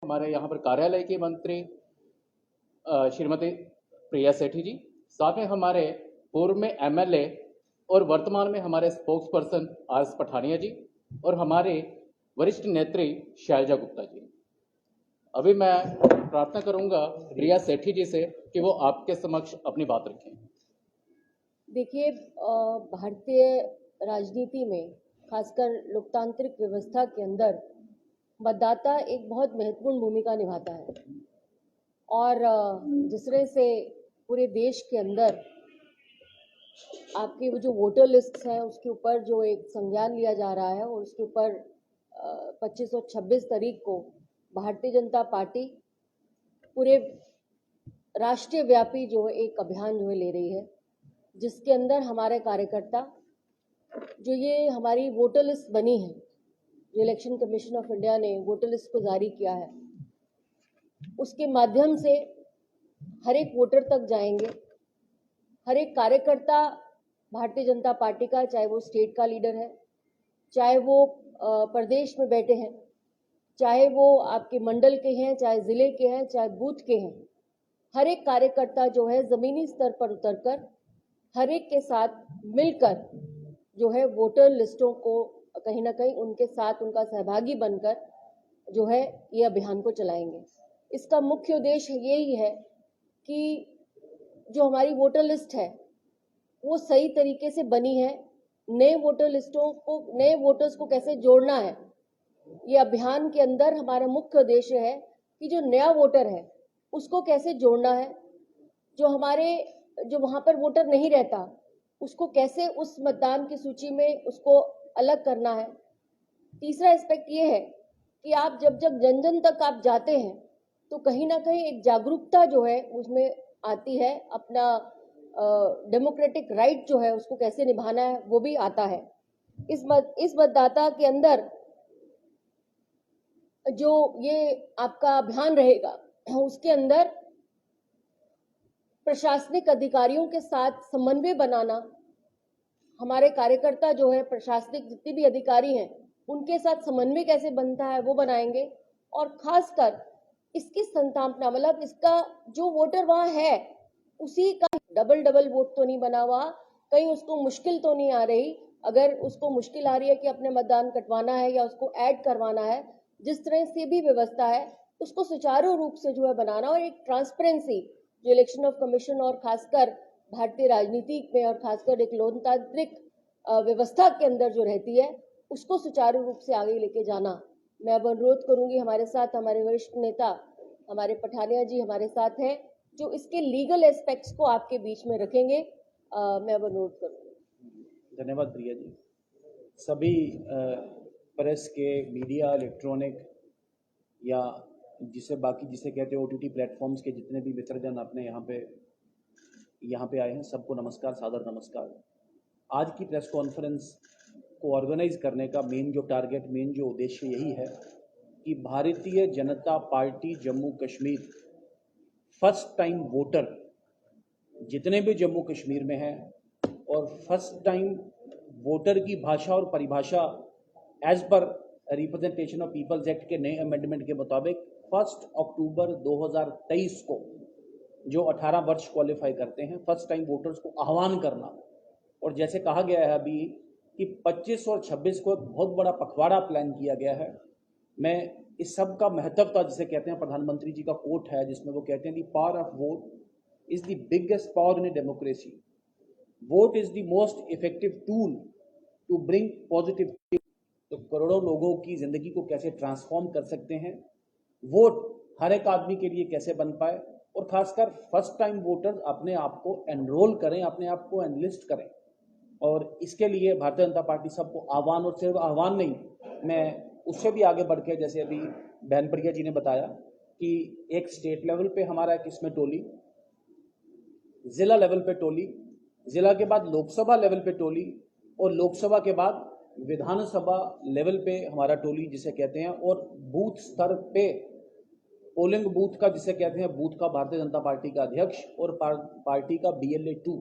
हमारे यहाँ पर कार्यालय की मंत्री श्रीमती प्रिया सेठी जी, साथ में हमारे पूर्व में एमएलए और वर्तमान में हमारे स्पोक्स पर्सन आर.एस. पठानिया जी और हमारे वरिष्ठ नेत्री शैलजा गुप्ता जी। अभी मैं प्रार्थना करूंगा प्रिया सेठी जी से कि वो आपके समक्ष अपनी बात रखें। देखिए, भारतीय राजनीति में खासकर लोकतांत्रिक व्यवस्था के अंदर मतदाता एक बहुत महत्वपूर्ण भूमिका निभाता है और जिस तरह से पूरे देश के अंदर आपकी वो जो वोटर लिस्ट है उसके ऊपर जो एक संज्ञान लिया जा रहा है और उसके ऊपर 25 और 26 तारीख को भारतीय जनता पार्टी पूरे राष्ट्रीय व्यापी जो एक अभियान जो है ले रही है, जिसके अंदर हमारे कार्यकर्ता जो ये हमारी वोटर लिस्ट बनी है, जो इलेक्शन कमीशन ऑफ इंडिया ने वोटर लिस्ट को जारी किया है, उसके माध्यम से हर एक वोटर तक जाएंगे। हर एक कार्यकर्ता भारतीय जनता पार्टी का, चाहे वो स्टेट का लीडर है, चाहे वो प्रदेश में बैठे हैं, चाहे वो आपके मंडल के हैं, चाहे जिले के हैं, चाहे बूथ के हैं, हर एक कार्यकर्ता जो है जमीनी स्तर पर उतरकर हर एक के साथ मिलकर जो है वोटर लिस्टों को कहीं ना कहीं उनके साथ उनका सहभागी बनकर जो है ये अभियान को चलाएंगे। इसका मुख्य उद्देश्य यही है कि जो हमारी वोटर लिस्ट है वो सही तरीके से बनी है, नए वोटर लिस्टों को, नए वोटर्स को कैसे जोड़ना है, ये अभियान के अंदर हमारा मुख्य उद्देश्य है कि जो नया वोटर है उसको कैसे जोड़ना है, जो वहां पर वोटर नहीं रहता उसको कैसे उस मतदान की सूची में उसको अलग करना है। तीसरा एस्पेक्ट ये है कि आप जब जब जन जन तक आप जाते हैं तो कहीं ना कहीं एक जागरूकता जो है उसमें आती है, अपना डेमोक्रेटिक राइट जो है उसको कैसे निभाना है वो भी आता है। इस मतदाता के अंदर जो ये आपका अभियान रहेगा उसके अंदर प्रशासनिक अधिकारियों के साथ समन्वय बनाना, हमारे कार्यकर्ता जो है प्रशासनिक जितने भी अधिकारी हैं उनके साथ समन्वय कैसे बनता है वो बनाएंगे। और खासकर इसकी संस्थापना, मतलब इसका जो वोटर वहां है उसी का डबल वोट तो नहीं बना हुआ, कहीं उसको मुश्किल तो नहीं आ रही। अगर उसको मुश्किल आ रही है कि अपने मतदान कटवाना है या उसको ऐड करवाना है, जिस तरह से भी व्यवस्था है उसको सुचारू रूप से जो है बनाना और एक ट्रांसपेरेंसी जो इलेक्शन ऑफ कमीशन और खासकर भारतीय राजनीति में और खासकर एक लोकतांत्रिक व्यवस्था के अंदर जो रहती है उसको सुचारू रूप से आगे लेके जाना। मैं अब अनुरोध करूंगी, हमारे साथ हमारे वरिष्ठ नेता हमारे पठानिया जी हमारे साथ हैं जो इसके लीगल एस्पेक्ट्स को आपके बीच में रखेंगे। मैं अब अनुरोध करूंगी। धन्यवाद प्रिया जी। सभी प्रेस के, मीडिया, इलेक्ट्रॉनिक या जिसे कहते हैं OTT प्लेटफॉर्म्स के जितने भी मित्रजन अपने यहाँ पे आए हैं, सबको नमस्कार, सादर नमस्कार। आज की प्रेस कॉन्फ्रेंस को ऑर्गेनाइज करने का मेन जो उद्देश्य यही है कि Bharatiya Janata party Jammu Kashmir first time voter जितने भी जम्मू कश्मीर में हैं और फर्स्ट टाइम वोटर की भाषा और परिभाषा as per representation of peoples act के नए अमेंडमेंट के मुताबिक 1 अक्टूबर 2023 को जो 18 वर्ष क्वालिफाई करते हैं फर्स्ट टाइम वोटर्स को आह्वान करना। और जैसे कहा गया है अभी कि 25 और 26 को एक बहुत बड़ा पखवाड़ा प्लान किया गया है। मैं इस सब का महत्वता जिसे कहते हैं, प्रधानमंत्री जी का कोट है जिसमें वो कहते हैं, the power of vote is the biggest power in a democracy, vote is the most effective tool to bring positive. तो करोड़ों लोगों की जिंदगी को कैसे ट्रांसफॉर्म कर सकते हैं, वोट हर एक आदमी के लिए कैसे बन पाए, और खासकर फर्स्ट टाइम वोटर अपने आप को एनरोल करें, अपने आप को एनलिस्ट करें। और इसके लिए भारतीय जनता पार्टी सबको आह्वान, और सिर्फ आह्वान नहीं, मैं उससे भी आगे बढ़ के, जैसे अभी बहन प्रिया जी ने बताया कि एक स्टेट लेवल पे हमारा एक इसमें टोली, जिला लेवल पे टोली, जिला के बाद लोकसभा लेवल पे टोली, और लोकसभा के बाद विधानसभा लेवल पे हमारा टोली जिसे कहते हैं, और बूथ स्तर पे पोलिंग बूथ का जिसे कहते हैं, बूथ का भारतीय जनता पार्टी का अध्यक्ष और पार्टी का BLA 2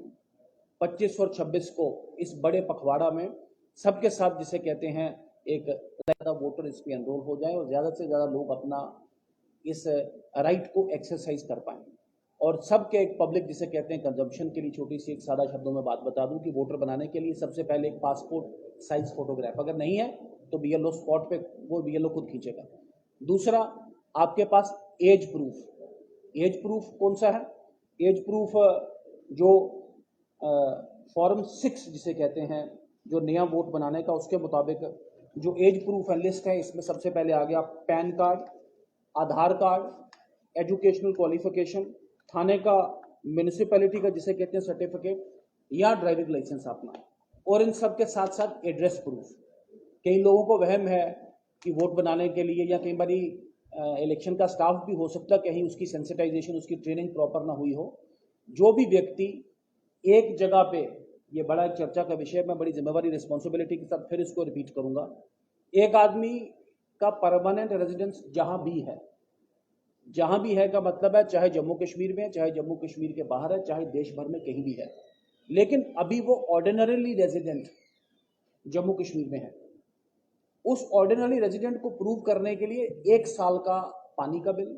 25 और 26 को इस बड़े पखवाड़ा में सबके साथ जिसे कहते हैं एक ज़्यादा वोटर इस पर एनरोल हो जाए और ज़्यादा से ज़्यादा लोग अपना इस राइट को एक्सरसाइज कर पाएं। और सबके एक पब्लिक जिसे कहते हैं कंजम्पशन के लिए छोटी सी एक सादा शब्दों में बात बता दूं कि वोटर बनाने के लिए सबसे पहले एक पासपोर्ट साइज फोटोग्राफ, अगर नहीं है तो बीएलओ स्पॉट पे वो बीएलओ खुद खींचेगा। दूसरा, आपके पास एज प्रूफ। एज प्रूफ कौन सा है? एज प्रूफ जो फॉर्म 6 जिसे कहते हैं, जो नया वोट बनाने का, उसके मुताबिक जो एज प्रूफ है लिस्ट है, इसमें सबसे पहले आ गया पैन कार्ड, आधार कार्ड, एजुकेशनल क्वालिफिकेशन, थाने का म्यूनिसिपैलिटी का जिसे कहते हैं सर्टिफिकेट, या ड्राइविंग लाइसेंस अपना, और इन सब के साथ साथ एड्रेस प्रूफ। कई लोगों को वहम है कि वोट बनाने के लिए, या कई बारी इलेक्शन का स्टाफ भी हो सकता है कहीं उसकी सेंसिटाइजेशन, उसकी ट्रेनिंग प्रॉपर ना हुई हो। जो भी व्यक्ति एक जगह पे, ये बड़ा एक चर्चा का विषय, मैं बड़ी जिम्मेवारी रिस्पॉन्सिबिलिटी के साथ फिर इसको रिपीट करूंगा, एक आदमी का परमानेंट रेजिडेंस जहां भी है का मतलब है चाहे जम्मू कश्मीर में, चाहे जम्मू कश्मीर के बाहर है, चाहे देश भर में कहीं भी है, लेकिन अभी वो ऑर्डिनरीली रेजिडेंट जम्मू कश्मीर में है। उस ऑर्डिनरी रेजिडेंट को प्रूव करने के लिए 1 साल का पानी का बिल,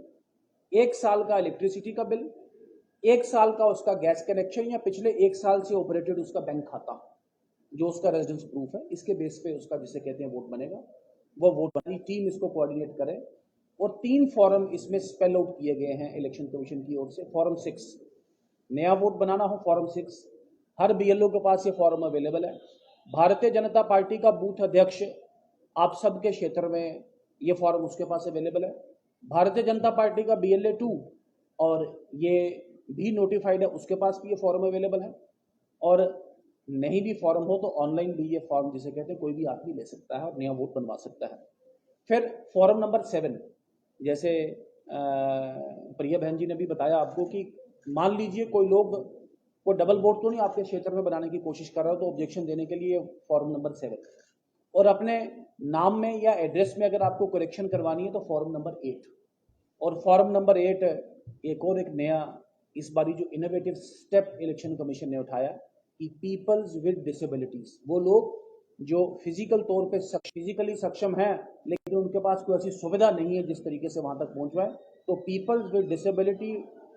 1 साल का इलेक्ट्रिसिटी का बिल, 1 साल का उसका गैस कनेक्शन, या पिछले 1 साल से ऑपरेटेड उसका बैंक खाता, जो उसका रेजिडेंस प्रूफ है, इसके बेस पे उसका जिसे कहते हैं वोट बनेगा। वो वोट वाली टीम इसको कोऑर्डिनेट करे। और 3 फॉर्म इसमें स्पेल आउट किए गए हैं इलेक्शन कमीशन की ओर से। फॉर्म 6, नया वोट बनाना हो फॉर्म 6, हर बीएलओ के पास ये फॉर्म अवेलेबल है। भारतीय जनता पार्टी का बूथ अध्यक्ष आप सबके क्षेत्र में ये फॉर्म उसके पास अवेलेबल है। भारतीय जनता पार्टी का BLA 2 और ये भी नोटिफाइड है, उसके पास भी ये फॉर्म अवेलेबल है। और नहीं भी फॉर्म हो तो ऑनलाइन भी ये फॉर्म जिसे कहते हैं कोई भी आदमी ले सकता है और नया वोट बनवा सकता है। फिर फॉर्म नंबर 7, जैसे प्रिया बहन जी ने भी बताया आपको कि मान लीजिए कोई लोग को डबल वोट तो नहीं आपके क्षेत्र में बनाने की कोशिश कर रहा हो, तो ऑब्जेक्शन देने के लिए फॉर्म नंबर 7, और अपने नाम में या एड्रेस में अगर आपको करेक्शन करवानी है तो फॉर्म नंबर 8। और फॉर्म नंबर 8 एक और एक नया इस बारी जो इनोवेटिव स्टेप इलेक्शन कमीशन ने उठाया कि पीपल्स विद डिसेबिलिटीज, वो लोग जो फिजिकल तौर पे फिजिकली सक्षम हैं लेकिन उनके पास कोई ऐसी सुविधा नहीं है जिस तरीके से वहां तक पहुंच पाए, तो पीपल्स विद डिसेबिलिटी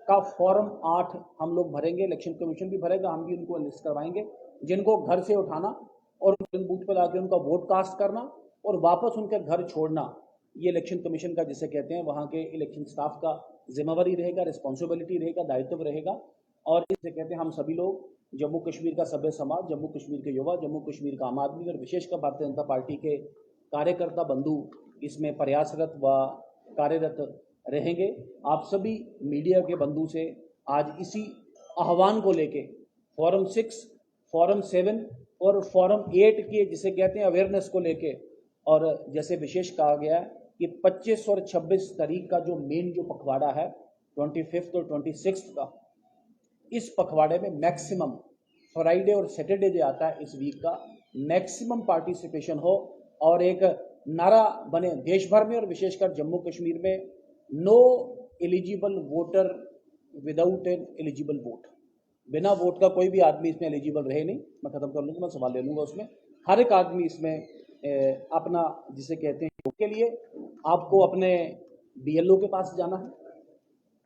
का फॉर्म 8 हम लोग भरेंगे, इलेक्शन कमीशन भी भरेगा, हम भी उनको लिस्ट करवाएंगे, जिनको घर से उठाना और बूथ पर आके उनका वोट कास्ट करना और वापस उनके घर छोड़ना, ये इलेक्शन कमीशन का जिसे कहते हैं वहाँ के इलेक्शन स्टाफ का जिम्मेवारी रहेगा, रिस्पॉन्सिबिलिटी रहेगा, दायित्व रहेगा। और इसे कहते हैं हम सभी लोग, जम्मू कश्मीर का सभ्य समाज, जम्मू कश्मीर के युवा, जम्मू कश्मीर का आम आदमी और विशेषकर भारतीय जनता पार्टी के कार्यकर्ता बंधु इसमें प्रयासरत व कार्यरत रहेंगे। आप सभी मीडिया के बंधु से आज इसी आह्वान को लेके फॉर्म 6, फॉर्म 7 और फॉर्म 8 के जिसे कहते हैं अवेयरनेस को लेके, और जैसे विशेष कहा गया है कि 25 और 26 तारीख का जो मेन जो पखवाड़ा है 25 और 26 का, इस पखवाड़े में मैक्सिमम फ्राइडे और सैटरडे जो आता है इस वीक का मैक्सिमम पार्टिसिपेशन हो और एक नारा बने देश भर में और विशेषकर जम्मू कश्मीर में, no eligible voter without an eligible vote. बिना वोट का कोई भी आदमी इसमें एलिजिबल रहे नहीं। मैं खत्म कर लूँगा, मैं सवाल ले लूँगा उसमें। हर एक आदमी इसमें अपना जिसे कहते हैं वोट के लिए आपको अपने बीएलओ के पास जाना है।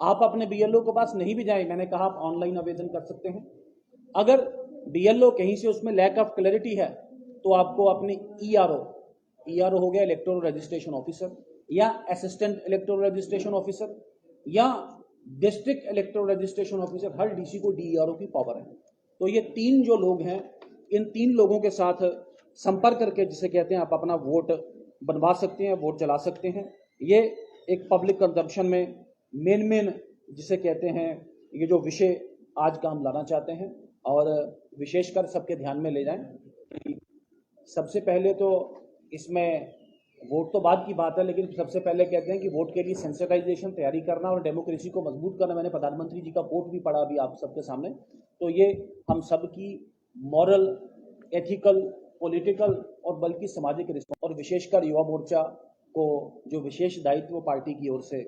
आप अपने बीएलओ के पास नहीं भी जाएं, मैंने कहा आप ऑनलाइन आवेदन कर सकते हैं। अगर बीएलओ कहीं से उसमें लैक ऑफ क्लैरिटी है तो आपको अपने ईआरओ हो गया इलेक्टोरल रजिस्ट्रेशन ऑफिसर, या असिस्टेंट इलेक्टोरल रजिस्ट्रेशन ऑफिसर, या डिस्ट्रिक्ट इलेक्टोरल रजिस्ट्रेशन ऑफिसर, हर डीसी को डीईआरओ की पावर है। तो ये 3 जो लोग हैं, इन 3 लोगों के साथ संपर्क करके जिसे कहते हैं आप अपना वोट बनवा सकते हैं, वोट चला सकते हैं। ये एक पब्लिक कंजम्पशन में मेन जिसे कहते हैं ये जो विषय आज का हम लाना चाहते हैं और विशेषकर सबके ध्यान में ले जाएं। सबसे पहले तो इसमें वोट तो बाद की बात है, लेकिन सबसे पहले कहते हैं कि वोट के लिए सेंसिटाइजेशन तैयारी करना और डेमोक्रेसी को मजबूत करना। मैंने प्रधानमंत्री जी का कोट भी पढ़ा अभी आप सबके सामने, तो ये हम सब की मॉरल, एथिकल, पॉलिटिकल और बल्कि सामाजिक रिस्पॉन्स, और विशेषकर युवा मोर्चा को जो विशेष दायित्व पार्टी की ओर से,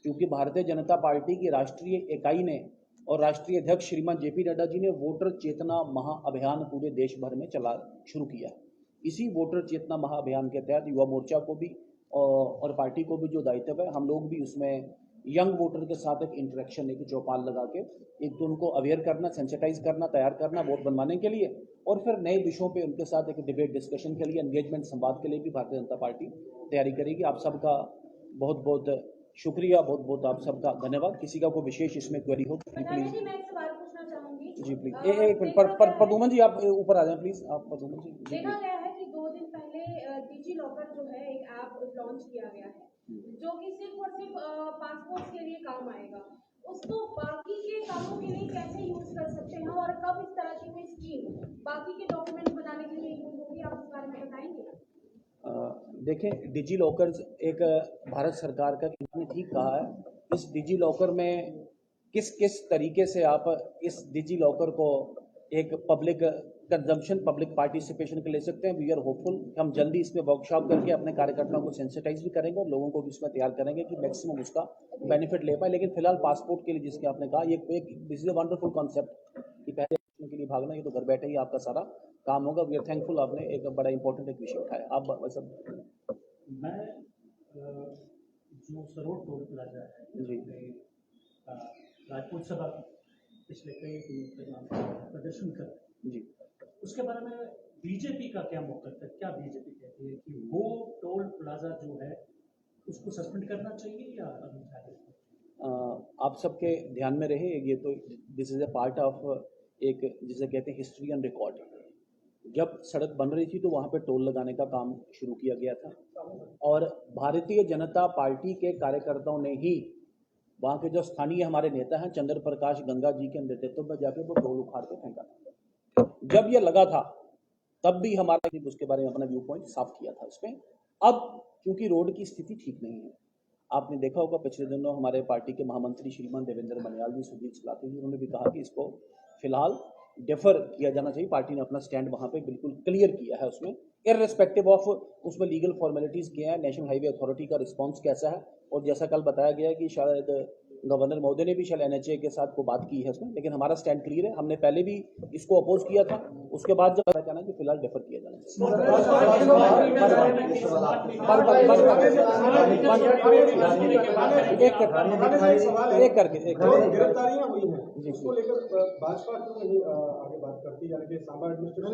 क्योंकि भारतीय जनता पार्टी की राष्ट्रीय इकाई ने और राष्ट्रीय अध्यक्ष श्रीमान जेपी नड्डा जी ने वोटर चेतना महाअभियान पूरे देश भर में शुरू किया। इसी वोटर चेतना महाअभियान के तहत युवा मोर्चा को भी और पार्टी को भी जो दायित्व है, हम लोग भी उसमें यंग वोटर के साथ एक इंटरेक्शन, एक चौपाल लगा के एक तो उनको अवेयर करना, सेंसिटाइज करना, तैयार करना वोट बनवाने के लिए, और फिर नए विषयों पे उनके साथ एक डिबेट डिस्कशन के लिए, एंगेजमेंट संवाद के लिए भी भारतीय जनता पार्टी तैयारी करेगी। आप सबका बहुत बहुत शुक्रिया, बहुत बहुत आप सबका धन्यवाद। किसी का कोई विशेष इसमें क्वेरी हो तो प्लीज मैं एक सवाल पूछना चाहूंगी जी प्लीज। एक मिनट, प्रदुमन जी आप ऊपर आ जाएं प्लीज। आप प्रदुमन जी जी देखा गया है कि 2 दिन पहले डिजी लॉकर जो है एक ऐप लॉन्च किया गया है जो कि सिर्फ और सिर्फ पासपोर्ट के लिए काम आएगा। उसको बाकी के कामों के लिए कैसे यूज कर सकते हैं और कब इस तरह की कोई स्कीम बाकी के डॉक्यूमेंट बनाने के लिए यूज होगी, आप इस बारे में बताएंगे? देखें, डिजी लॉकर एक भारत सरकार का, इन्होंने ठीक कहा है, इस डिजी लॉकर में किस किस तरीके से आप इस डिजी लॉकर को एक पब्लिक कंजम्पशन, पब्लिक पार्टिसिपेशन के ले सकते हैं। वी आर होपफुल, हम जल्दी इसमें वर्कशॉप करके अपने कार्यकर्ताओं को सेंसिटाइज भी करेंगे और लोगों को भी इसमें तैयार करेंगे कि मैक्सिमम उसका बेनिफिट ले पाए। लेकिन फिलहाल पासपोर्ट के लिए जिसके आपने कहा, ये एक this is a wonderful concept कि पहले के लिए भागना, ये तो घर बैठे ही आपका सारा काम होगा। वी आर थैंकफुल, आपने एक बड़ा इंपॉर्टेंट एक विषय उठाया। आप वैसे मैं जो सरोड टोल प्लाजा है जी राजपूत सभा पिछले कई दिनों से प्रदर्शन कर, जी, उसके बारे में बीजेपी का क्या मौक़िफ़ है? क्या बीजेपी कहती है कि वो टोल प्लाजा जो है उसको सस्पेंड करना चाहिए या अभी जाए? आप सबके ध्यान में रहे, ये तो this is a part of एक जिसे कहते हैं हिस्ट्री एंड रिकॉर्ड। जब सड़क बन रही थी तो वहाँ पे टोल लगाने का काम शुरू किया गया था और भारतीय जनता पार्टी के कार्यकर्ताओं ने ही, वहाँ के जो स्थानीय हमारे नेता हैं चंद्र प्रकाश गंगा जी के नेतृत्व में जाके वो टोल उखाड़ के फेंका था। जब ये लगा था तब भी हमारा उसके बारे में अपना व्यू पॉइंट साफ किया था उसमें। अब क्योंकि रोड की स्थिति ठीक नहीं है, आपने देखा होगा पिछले दिनों हमारे पार्टी के महामंत्री श्रीमान देवेंद्र मनियाल जी, सुजीत सलाती जी, उन्होंने भी कहा कि इसको फिलहाल डेफर किया जाना चाहिए। पार्टी ने अपना स्टैंड वहाँ पे बिल्कुल क्लियर किया है उसमें, इररिस्पेक्टिव ऑफ उसमें लीगल फॉर्मेलिटीज़ क्या है, नेशनल हाईवे अथॉरिटी का रिस्पांस कैसा है। और जैसा कल बताया गया है कि शायद गवर्नर महोदय ने भी शायद NHA के साथ को बात की है उसमें, लेकिन हमारा स्टैंड क्लियर है। हमने पहले भी इसको अपोज किया था, उसके बाद जब पता कहना कि फिलहाल डेफर किया जाना चाहिए। एक करके गिरफ्तारियां हुई हैं, इसको लेकर भाजपा क्यों नहीं आगे बात करती, यानी कि सांबा एडमिनिस्ट्रेशन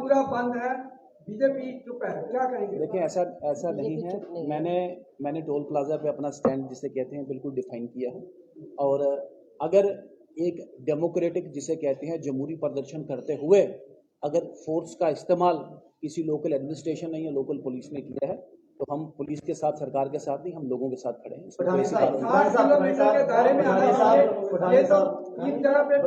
पूरा बंद है, बीजेपी चुप है, क्या कहेंगे? देखिए, ऐसा नहीं है। मैंने टोल प्लाजा पे अपना स्टैंड जिसे कहते हैं बिल्कुल डिफाइन किया है। और अगर एक डेमोक्रेटिक जिसे कहते हैं जमहूरी प्रदर्शन करते हुए अगर फोर्स का इस्तेमाल किसी लोकल एडमिनिस्ट्रेशन ने या लोकल पुलिस ने किया है तो हम पुलिस के साथ, सरकार के साथ नहीं, हम लोगों के साथ खड़े हैं। 8 किलोमीटर के दायरे में आना चाहिए, ये तो 3 जगह पे